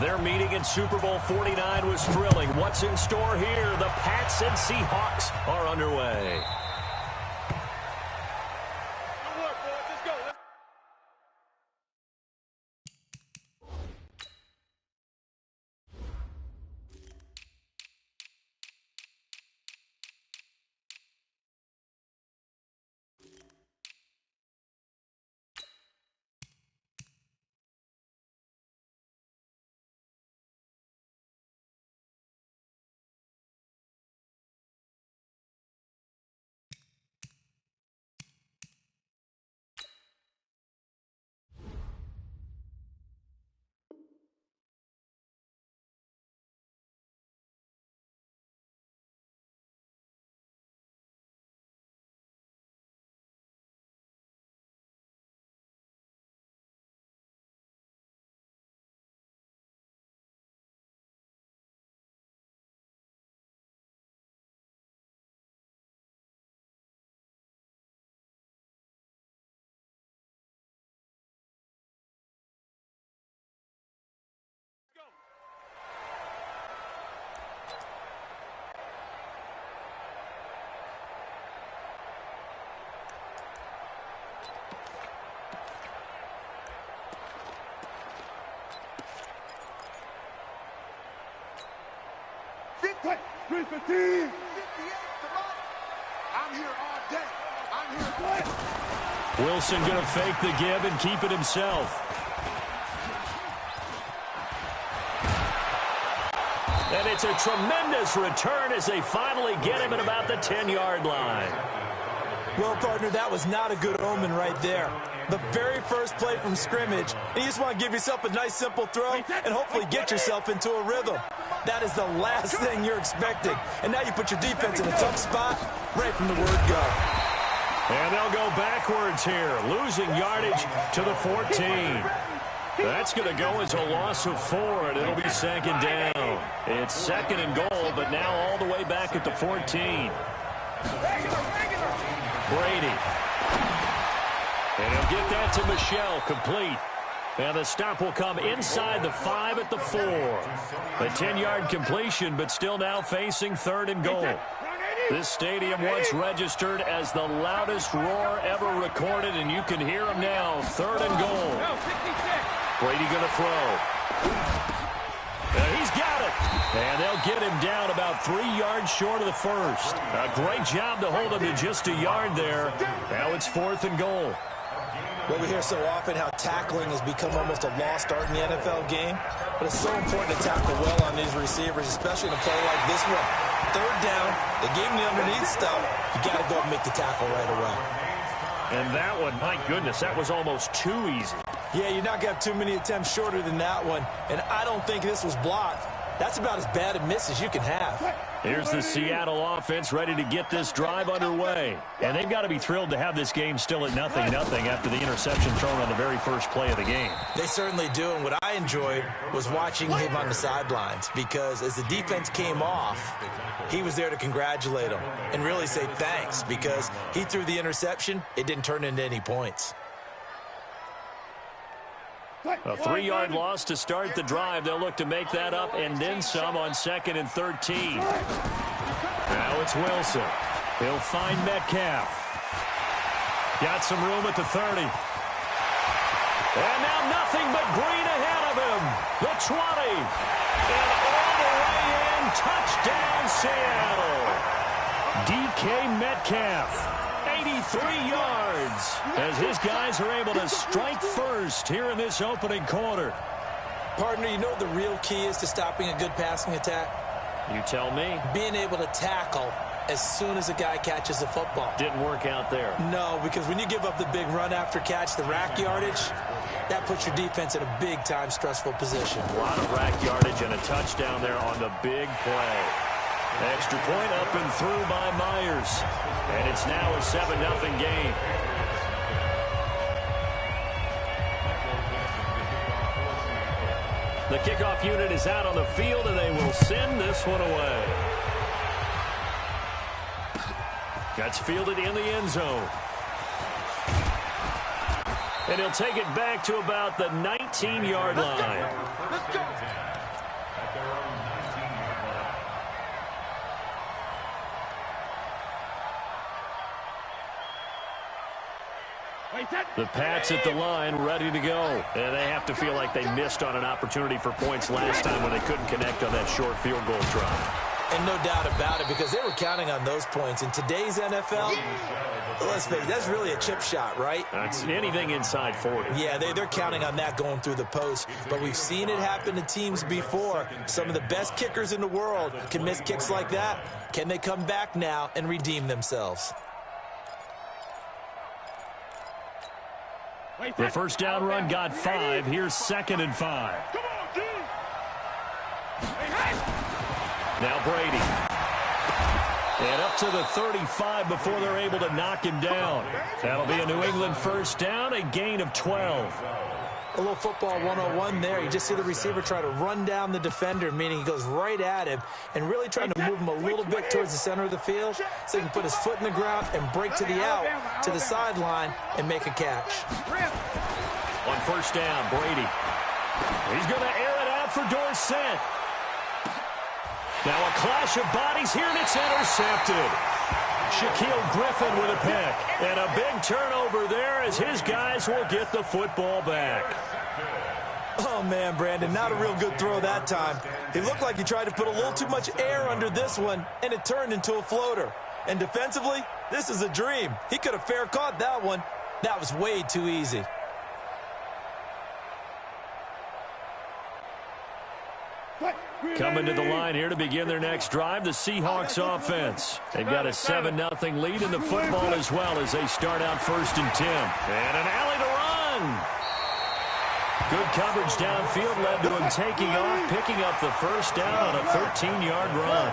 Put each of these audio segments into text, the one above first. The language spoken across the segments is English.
Their meeting in Super Bowl 49 was thrilling. What's in store here? The Pats and Seahawks are underway. Take 315. 58, I'm here all day. I'm here all day. Wilson going to fake the give and keep it himself. And it's a tremendous return as they finally get him at about the 10-yard line. Well, partner, that was not a good omen right there. The very first play from scrimmage, and you just want to give yourself a nice, simple throw and hopefully get yourself into a rhythm. That is the last thing you're expecting. And now you put your defense in a tough spot right from the word go. And they'll go backwards here, losing yardage to the 14. That's going to go as a loss of 4, and it'll be second down. It's second and goal, but now all the way back at the 14. Brady. And he'll get that to Michel, complete. And the stop will come inside the 5 at the 4. A 10-yard completion, but still now facing third and goal. This stadium once registered as the loudest roar ever recorded, and you can hear him now. Third and goal. Brady going to throw. He's got it. And they'll get him down about 3 yards short of the first. A great job to hold him to just a yard there. Now it's fourth and goal. Well, we hear so often how tackling has become almost a lost art in the NFL game, but it's so important to tackle well on these receivers, especially in a play like this one. Third down, they gave him the underneath stuff. You got to go and make the tackle right away. And that one, my goodness, that was almost too easy. Yeah, you're not going to have too many attempts shorter than that one, and I don't think this was blocked. That's about as bad a miss as you can have. Here's the Seattle offense ready to get this drive underway. And they've got to be thrilled to have this game still at 0-0 after the interception thrown on the very first play of the game. They certainly do, and what I enjoyed was watching him on the sidelines, because as the defense came off, he was there to congratulate them and really say thanks, because he threw the interception. It didn't turn into any points. A 3-yard loss to start the drive. They'll look to make that up and then some on 2nd and 13. Now it's Wilson. He'll find Metcalf. Got some room at the 30. And now nothing but green ahead of him. The 20. And all the way in. Touchdown, Seattle. DK Metcalf. 83 yards as his guys are able to strike first here in this opening quarter. Partner, you know what the real key is to stopping a good passing attack? You tell me. Being able to tackle as soon as a guy catches the football. Didn't work out there. No, because when you give up the big run after catch, the rack yardage, that puts your defense in a big-time stressful position. A lot of rack yardage and a touchdown there on the big play. Extra point up and through by Myers. And it's now a 7-0 game. The kickoff unit is out on the field, and they will send this one away. That's fielded in the end zone. And he'll take it back to about the 19-yard line. The Pats at the line, ready to go. And they have to feel like they missed on an opportunity for points last time when they couldn't connect on that short field goal try. And no doubt about it, because they were counting on those points. In today's NFL, let's face it, that's really a chip shot, right? That's anything inside 40. Yeah, they're counting on that going through the post. But we've seen it happen to teams before. Some of the best kickers in the world can miss kicks like that. Can they come back now and redeem themselves? The first down run got 5. Here's 2nd and 5. Now Brady. And up to the 35 before they're able to knock him down. That'll be a New England first down, a gain of 12. A little football 101 there. You just see the receiver try to run down the defender, meaning he goes right at him and really trying to move him a little bit towards the center of the field so he can put his foot in the ground and break to the out, to the sideline, and make a catch. On first down, Brady. He's going to air it out for Dorsett. Now a clash of bodies here, and it's intercepted. Shaquille Griffin with a pick. And a big turnover there as his guys will get the football back. Oh, man, Brandon, not a real good throw that time. It looked like he tried to put a little too much air under this one, and it turned into a floater. And defensively, this is a dream. He could have fair caught that one. That was way too easy. Coming to the line here to begin their next drive, the Seahawks offense. They've got a 7-0 lead in the football as well as they start out 1st and 10. And an alley to run. Good coverage downfield led to him taking off, picking up the first down on a 13-yard run.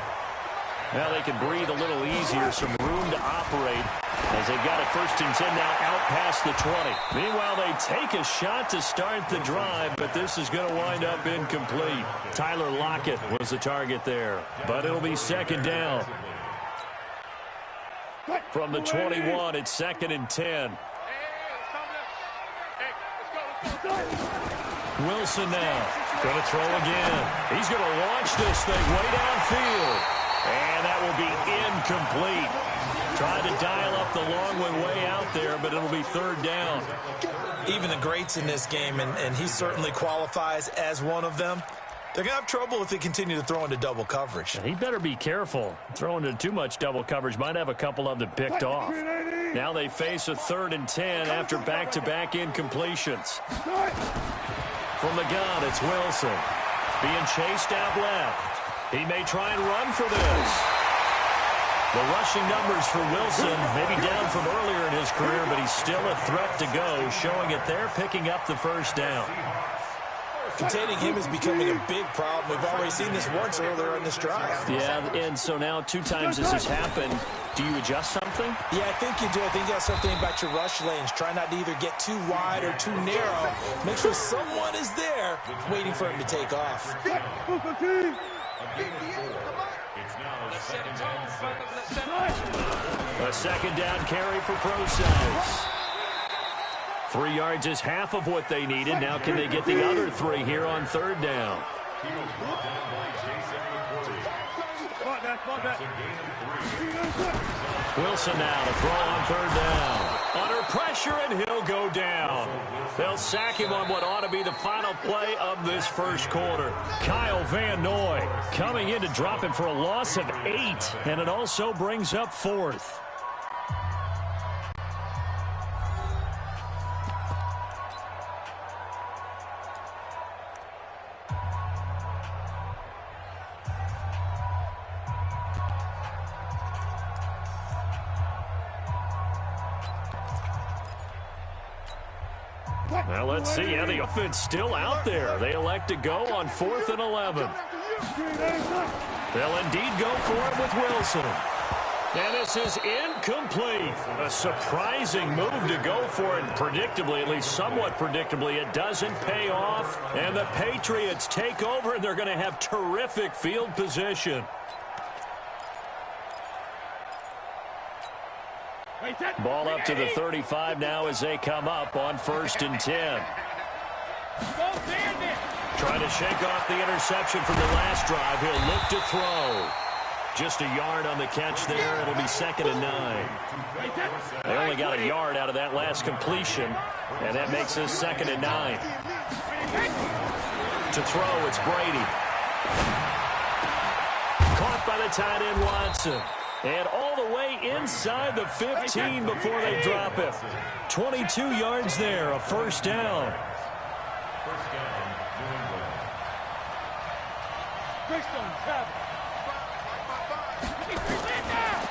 Now they can breathe a little easier, some room to operate as they've got it 1st and 10 now out past the 20. Meanwhile, they take a shot to start the drive, but this is going to wind up incomplete. Tyler Lockett was the target there, but it'll be 2nd down. From the 21, it's 2nd and 10. Wilson now going to throw again. He's going to launch this thing way downfield. And that will be incomplete. Tried to dial up the long one way out there, but it'll be 3rd down. Even the greats in this game, and he certainly qualifies as one of them, they're going to have trouble if they continue to throw into double coverage. He better be careful. Throwing into too much double coverage might have a couple of them picked off. Now they face a 3rd and 10 after back-to-back incompletions. From the gun, it's Wilson. Being chased out left. He may try and run for this. The rushing numbers for Wilson, maybe down from earlier in his career, but he's still a threat to go, showing it there, picking up the first down. Containing him is becoming a big problem. We've already seen this once earlier in this drive. Yeah, and so now 2 times this has happened. Do you adjust something? Yeah, I think you do. I think you have something about your rush lanes. Try not to either get too wide or too narrow. Make sure someone is there waiting for him to take off. A 2nd down carry for Process. 3 yards is half of what they needed. Now can they get the other 3 here on 3rd down? Wilson now to throw on 3rd down. Under pressure, and he'll go down. They'll sack him on what ought to be the final play of this first quarter. Kyle Van Noy coming in to drop him for a loss of 8, and it also brings up 4th. Now let's see how the offense still out there. They elect to go on 4th and 11. They'll indeed go for it with Wilson. And this is incomplete. A surprising move to go for it. Predictably, at least somewhat predictably, it doesn't pay off. And the Patriots take over, and they're going to have terrific field position. Ball up to the 35 now as they come up on 1st and 10. Trying to shake off the interception from the last drive. He'll look to throw. just a yard on the catch there. It'll be 2nd and 9. They only got a yard out of that last completion, and that makes us 2nd and 9. To throw, it's Brady. Caught by the tight end, Watson. And all the way inside the 15 before they drop it. 22 yards there, a first down.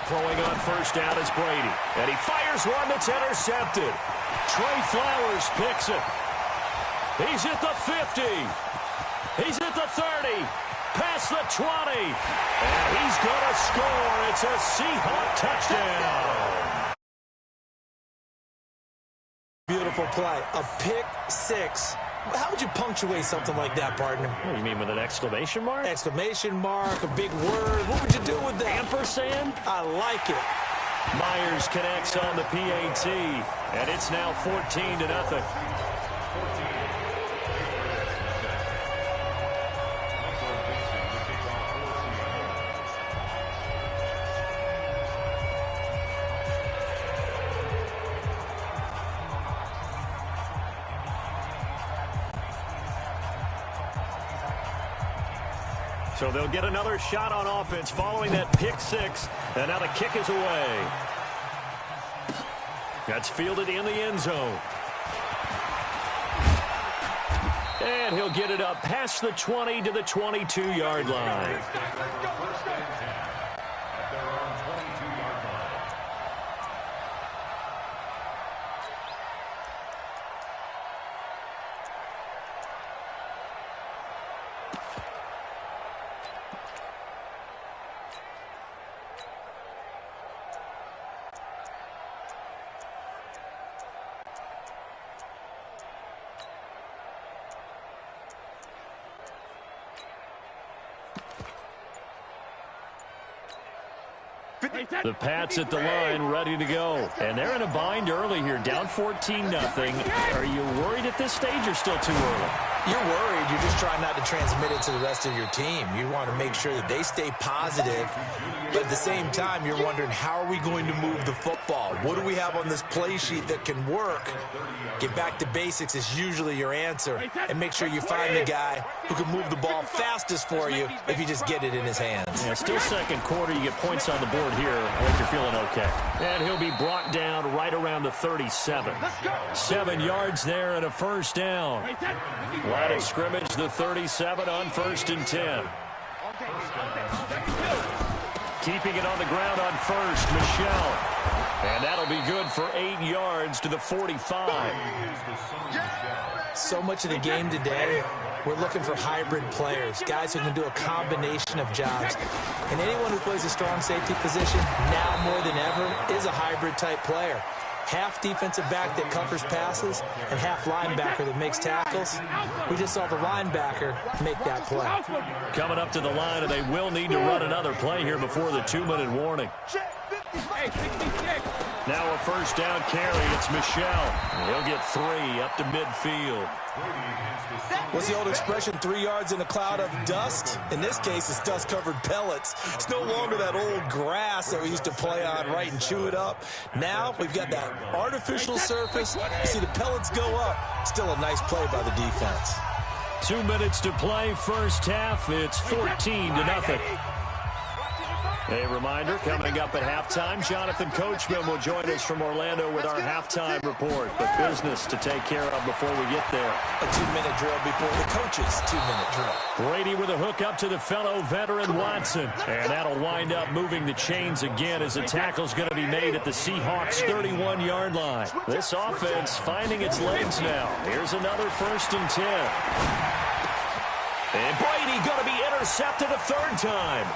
Throwing on first down is Brady. And he fires one that's intercepted. Trey Flowers picks it. He's at the 50. He's at the 30. Past the 20. And he's going to score. It's a Seahawk touchdown. Beautiful play. A pick six. How would you punctuate something like that, partner? What do you mean, with an exclamation mark? Exclamation mark, a big word. What would you do with that? Ampersand? I like it. Myers connects on the PAT, and it's now 14-0. So they'll get another shot on offense following that pick six. And now the kick is away. That's fielded in the end zone. And he'll get it up past the 20 to the 22-yard line. The Pats at the line, ready to go. And they're in a bind early here, down 14-0. Are you worried at this stage or still too early? You're worried. You're just trying not to transmit it to the rest of your team. You want to make sure that they stay positive. But at the same time, you're wondering, how are we going to move the football? What do we have on this play sheet that can work? Get back to basics is usually your answer. And make sure you find the guy who can move the ball fastest for you if you just get it in his hands. Yeah, still second quarter. You get points on the board here. I think you're feeling okay. And he'll be brought down right around the 37. 7 yards there and a first down. Line of scrimmage, the 37 on 1st and 10. Keeping it on the ground on first, Michel. And that'll be good for 8 yards to the 45. So much of the game today, we're looking for hybrid players, guys who can do a combination of jobs. And anyone who plays a strong safety position, now more than ever, is a hybrid type player. Half defensive back that covers passes and half linebacker that makes tackles. We just saw the linebacker make that play. Coming up to the line, and they will need to run another play here before the 2-minute warning. Now a first down carry. It's Michel. He'll get 3 up to midfield. What's the old expression, 3 yards in a cloud of dust? In this case, it's dust-covered pellets. It's no longer that old grass that we used to play on, right, and chew it up. Now we've got that artificial surface. You see the pellets go up. Still a nice play by the defense. 2 minutes to play, first half. It's 14-0. A reminder, coming up at halftime, Jonathan Coachman will join us from Orlando with our halftime report. But business to take care of before we get there. A 2-minute drill before the coach's 2-minute drill. Brady with a hook up to the fellow veteran Watson. And that'll wind up moving the chains again as a tackle's going to be made at the Seahawks' 31-yard line. This offense finding its legs now. Here's another 1st and 10. And Brady going to be intercepted a 3rd time.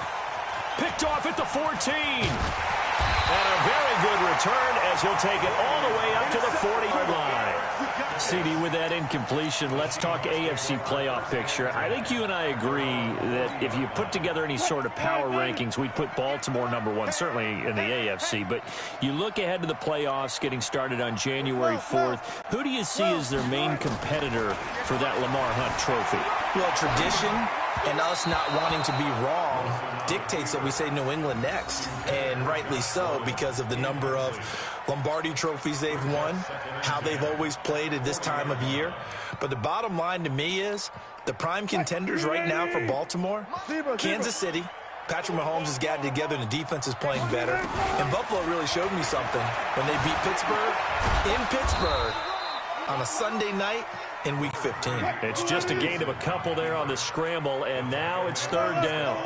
Picked off at the 14. And a very good return as he'll take it all the way up to the 40-yard line. CD, with that incompletion, let's talk AFC playoff picture. I think you and I agree that if you put together any sort of power rankings, we'd put Baltimore #1, certainly in the AFC. But you look ahead to the playoffs getting started on January 4th. Who do you see as their main competitor for that Lamar Hunt trophy? Well, tradition And us not wanting to be wrong dictates that we say New England next. And rightly so, because of the number of Lombardi trophies they've won, how they've always played at this time of year. But the bottom line to me is the prime contenders right now for Baltimore, Kansas City. Patrick Mahomes has gotten together and the defense is playing better. And Buffalo really showed me something when they beat Pittsburgh in Pittsburgh on a Sunday night in Week 15. It's just a gain of a couple there on the scramble, and now it's third down.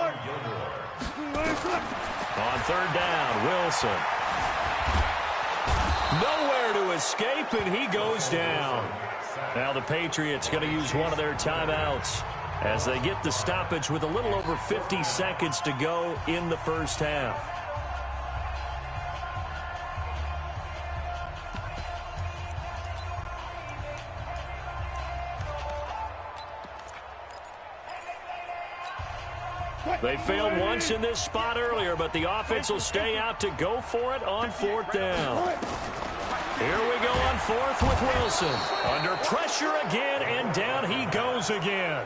On third down, Wilson. Nowhere to escape, and he goes down. Now the Patriots going to use one of their timeouts as they get the stoppage with a little over 50 seconds to go in the first half. They failed once in this spot earlier, but the offense will stay out to go for it on fourth down. Here we go on fourth with Wilson. Under pressure again, and down he goes again.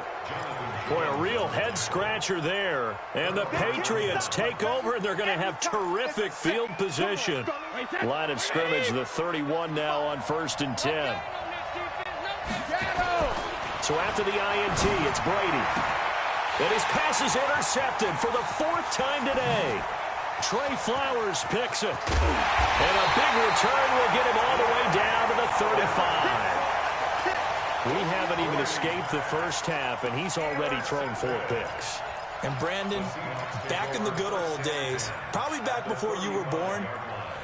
Boy, a real head-scratcher there. And the Patriots take over, and they're going to have terrific field position. Line of scrimmage, the 31 now on 1st and 10. So after the INT, it's Brady. And his pass is intercepted for the 4th time today. Trey Flowers picks it. And a big return will get him all the way down to the 35. We haven't even escaped the first half, and he's already thrown 4 picks. And Brandon, back in the good old days, probably back before you were born,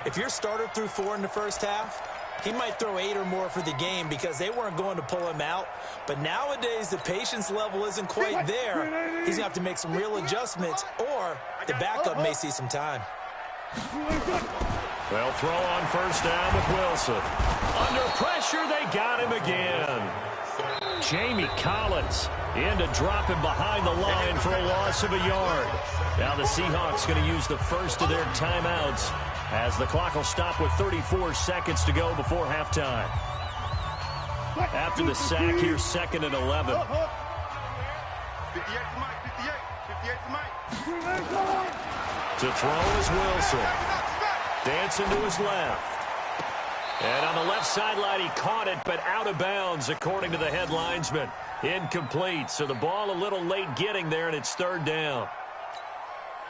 if your starter threw 4 in the first half, he might throw 8 or more for the game because they weren't going to pull him out. But nowadays, the patience level isn't quite there. He's going to have to make some real adjustments, or the backup may see some time. Well, throw on first down with Wilson. Under pressure, they got him again. Jamie Collins in to drop him behind the line for a loss of a yard. Now the Seahawks going to use the first of their timeouts as the clock will stop with 34 seconds to go before halftime. After the sack, here's 2nd and 11. 58 to Mike, 58 to Mike. To throw is Wilson. Dancing to his left. And on the left sideline, he caught it, but out of bounds, according to the head linesman. Incomplete, so the ball a little late getting there, and it's 3rd down.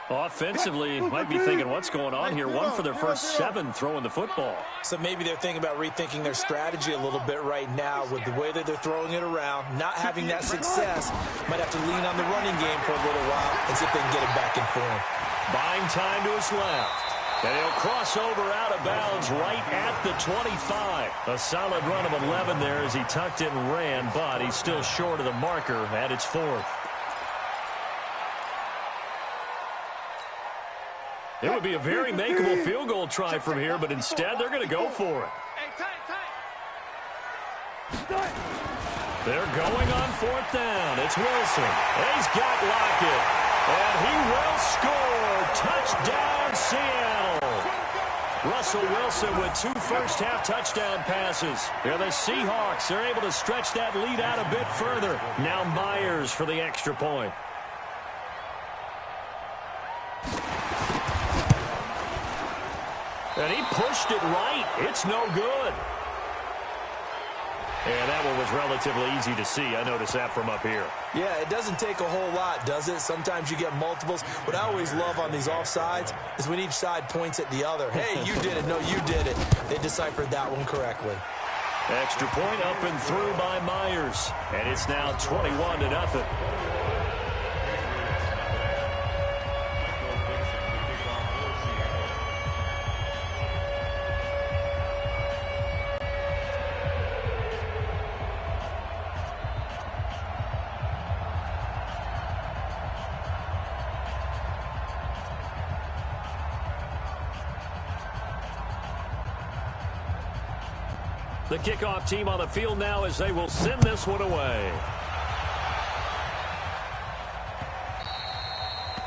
Offensively, might be thinking, what's going on here? 1 for their first 7 throwing the football. So maybe they're thinking about rethinking their strategy a little bit right now with the way that they're throwing it around. Not having that success, might have to lean on the running game for a little while and see if they can get it back in form. Buying time to his left. And he'll cross over out of bounds right at the 25. A solid run of 11 there as he tucked it and ran, but he's still short of the marker at its 4th. It would be a very makeable field goal try from here, but instead they're going to go for it. They're going on 4th down. It's Wilson. He's got Lockett. And he will score. Touchdown, Seattle. Russell Wilson with 2 first-half touchdown passes. Here the Seahawks are able to stretch that lead out a bit further. Now Myers for the extra point. And he pushed it right. It's no good. And that one was relatively easy to see. I noticed that from up here. Yeah, it doesn't take a whole lot, does it? Sometimes you get multiples. What I always love on these offsides is when each side points at the other. Hey, you did it. No, you did it. They deciphered that one correctly. Extra point up and through by Myers. And it's now 21-0. The kickoff team on the field now as they will send this one away.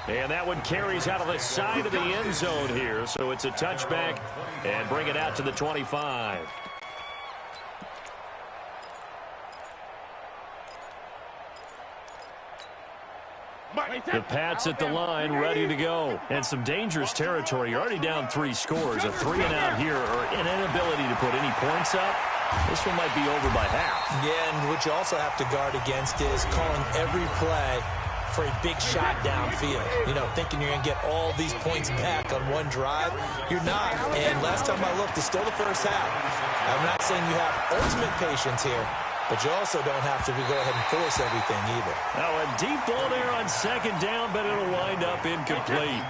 And that one carries out of the side of the end zone here. So it's a touchback and bring it out to the 25. The Pats at the line, ready to go. And some dangerous territory. You're already down 3 scores. A 3-and-out here, or an inability to put any points up. This one might be over by half. Yeah, and what you also have to guard against is calling every play for a big shot downfield. You know, thinking you're going to get all these points back on one drive. You're not. And last time I looked, it's still the first half. I'm not saying you have ultimate patience here, but you also don't have to go ahead and force everything either. Now a deep ball there on second down, but it'll wind up incomplete.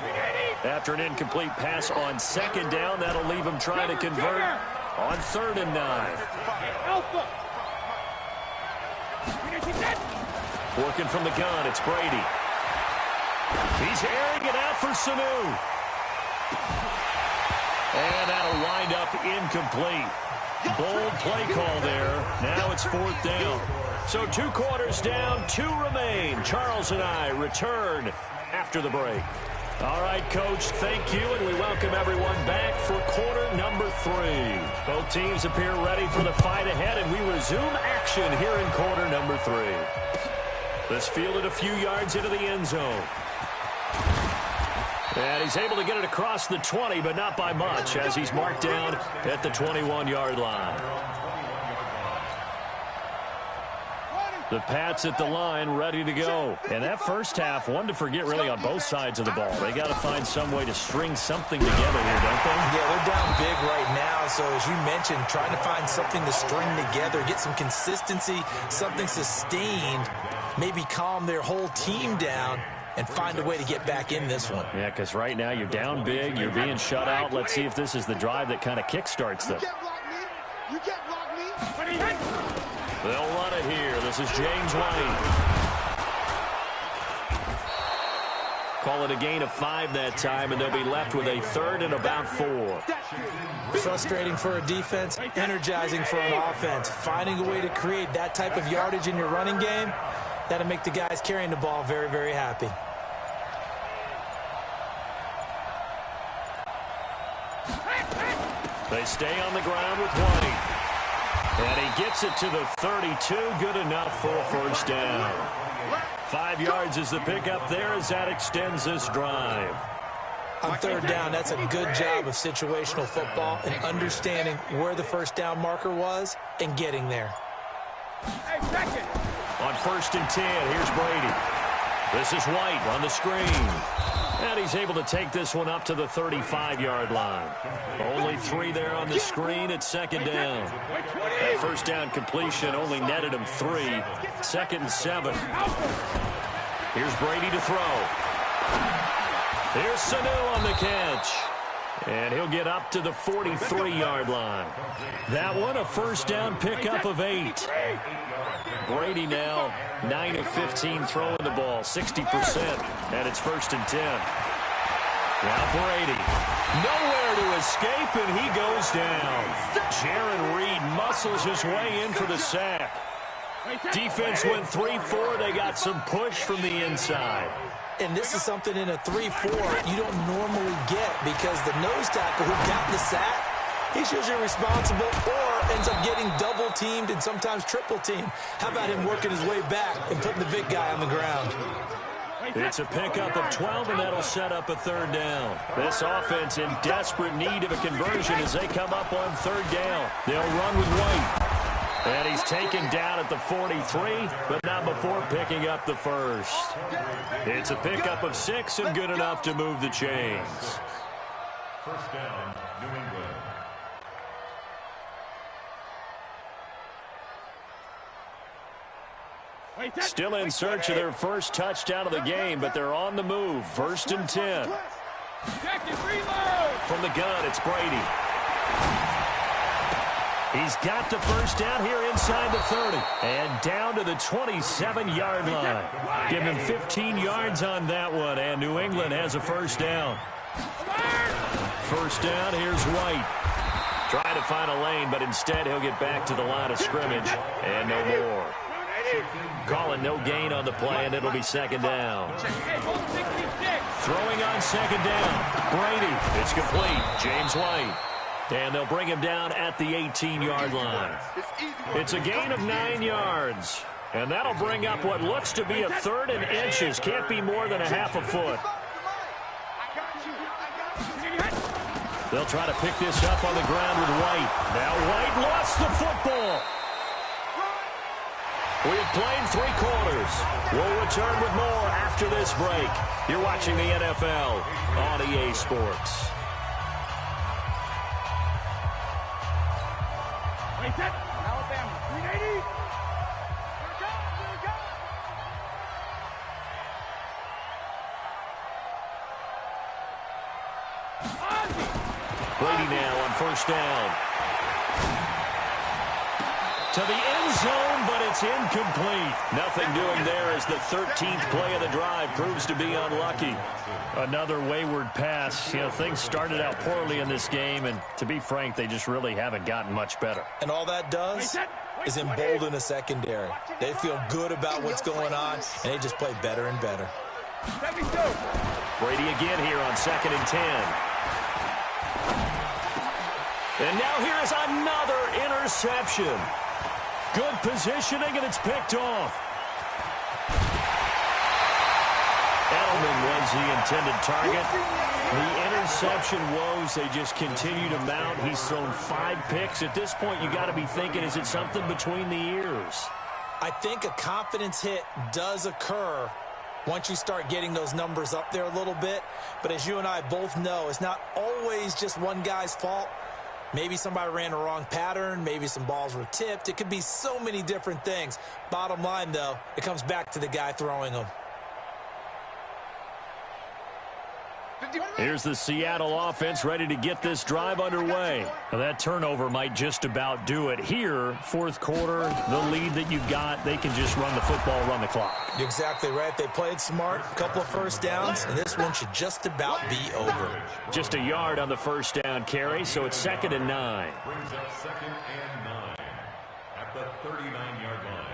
After an incomplete pass on second down, that'll leave him trying to convert on 3rd and 9. Working from the gun, it's Brady. He's airing it out for Sanu. And that'll wind up incomplete. Bold play call there. Now it's 4th down. So 2 quarters down, 2 remain. Charles and I return after the break. All right, Coach, thank you, and we welcome everyone back for quarter number 3. Both teams appear ready for the fight ahead, and we resume action here in quarter number 3. This fielded a few yards into the end zone. And he's able to get it across the 20, but not by much, as he's marked down at the 21-yard line. The Pats at the line, ready to go. And that first half, one to forget really on both sides of the ball. They got to find some way to string something together here, don't they? Yeah, they're down big right now. So as you mentioned, trying to find something to string together, get some consistency, something sustained, maybe calm their whole team down and find a way to get back in this one. Yeah, because right now you're down big, you're being shut out. Let's see if this is the drive that kind of kickstarts them. You can't block me. They'll run it here. This is James White. Call it a gain of 5 that time, and they'll be left with a 3rd and about 4. Frustrating for a defense, energizing for an offense. Finding a way to create that type of yardage in your running game, that'll make the guys carrying the ball very, very happy. They stay on the ground with White. And he gets it to the 32. Good enough for a 1st down. 5 yards is the pickup there as that extends this drive. On 3rd down, that's a good job of situational football and understanding where the 1st down marker was and getting there. On 1st and 10, here's Brady. This is White on the screen. And he's able to take this one up to the 35-yard line. Only 3 there on the screen at 2nd down. That 1st down completion only netted him 3. 2nd and 7. Here's Brady to throw. Here's Sanu on the catch. And he'll get up to the 43-yard line. That one a 1st down pickup of 8. Brady now 9 of 15 throwing the ball, 60%, and it's 1st and 10. Now Brady, nowhere to escape, and he goes down. Jaron Reed muscles his way in for the sack. Defense went 3-4. They got some push from the inside. And this is something in a 3-4 you don't normally get, because the nose tackle who got the sack, he's usually responsible or ends up getting double-teamed and sometimes triple-teamed. How about him working his way back and putting the big guy on the ground? It's a pickup of 12, and that'll set up a 3rd down. This offense in desperate need of a conversion as they come up on 3rd down. They'll run with White. And he's taken down at the 43, but not before picking up the 1st. It's a pickup of 6 and good enough to move the chains. 1st down, New England. Still in search of their 1st touchdown of the game, but they're on the move. 1st and 10. From the gun, it's Brady. He's got the 1st down here inside the 30. And down to the 27-yard line. Give him 15 yards on that one, and New England has a 1st down. 1st down, here's White. Trying to find a lane, but instead he'll get back to the line of scrimmage, and no more. Calling no gain on the play, and it'll be 2nd down. Throwing on 2nd down. Brady, it's complete. James White. And they'll bring him down at the 18-yard line. It's a gain of 9 yards. And that'll bring up what looks to be a 3rd and inches. Can't be more than a half a foot. They'll try to pick this up on the ground with White. Now White lost the football. We have played 3 quarters. We'll return with more after this break. You're watching the NFL on EA Sports. Alabama, 380. Brady now on 1st down. To the end zone, but it's incomplete. Nothing doing there as the 13th play of the drive proves to be unlucky. Another wayward pass. You know, things started out poorly in this game, and to be frank, they just really haven't gotten much better. And all that does is embolden a secondary. They feel good about what's going on, and they just play better and better. Brady again here on 2nd and 10. And now here's another interception. Good positioning, and it's picked off. Edelman was the intended target. The interception woes, they just continue to mount. He's thrown 5 picks. At this point, you got to be thinking, is it something between the ears? I think a confidence hit does occur once you start getting those numbers up there a little bit. But as you and I both know, it's not always just one guy's fault. Maybe somebody ran the wrong pattern. Maybe some balls were tipped. It could be so many different things. Bottom line, though, it comes back to the guy throwing them. Here's the Seattle offense ready to get this drive underway. Now that turnover might just about do it. Here, 4th quarter, the lead that you've got, they can just run the football, run the clock. You're exactly right. They played smart, a couple of 1st downs, and this one should just about be over. Just a yard on the 1st down carry, so it's 2nd and 9. Brings up 2nd and 9 at the 39-yard line.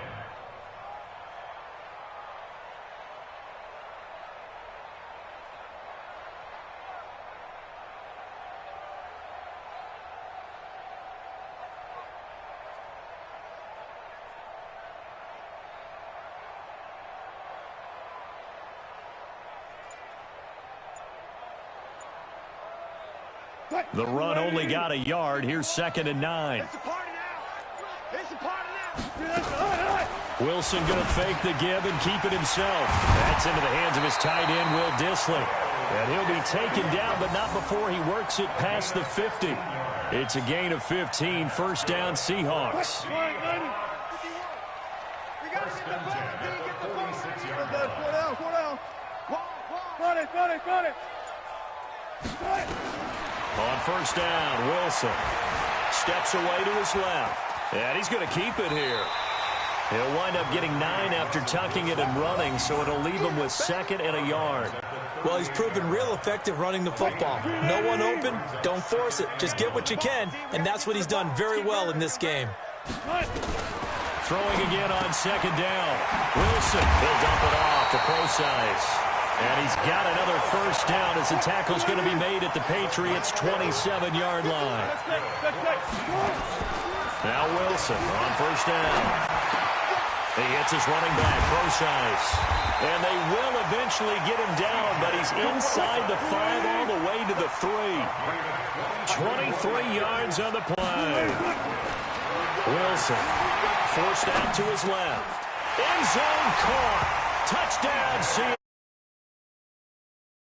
The run only got a yard. Here's 2nd and 9. Wilson going to fake the give and keep it himself. That's into the hands of his tight end, Will Dissly. And he'll be taken down, but not before he works it past the 50. It's a gain of 15, 1st down Seahawks. On 1st down, Wilson steps away to his left. And he's going to keep it here. He'll wind up getting 9 after tucking it and running, so it'll leave him with 2nd and a yard. Well, he's proven real effective running the football. No one open, don't force it. Just get what you can, and that's what he's done very well in this game. Throwing again on 2nd down. Wilson will dump it off to Procise. And he's got another 1st down as the tackle's going to be made at the Patriots' 27-yard line. Now Wilson on 1st down. He hits his running back, Procise. And they will eventually get him down, but he's inside the 5 all the way to the 3. 23 yards on the play. Wilson forced out to his left. End zone caught. Touchdown, Seahawks.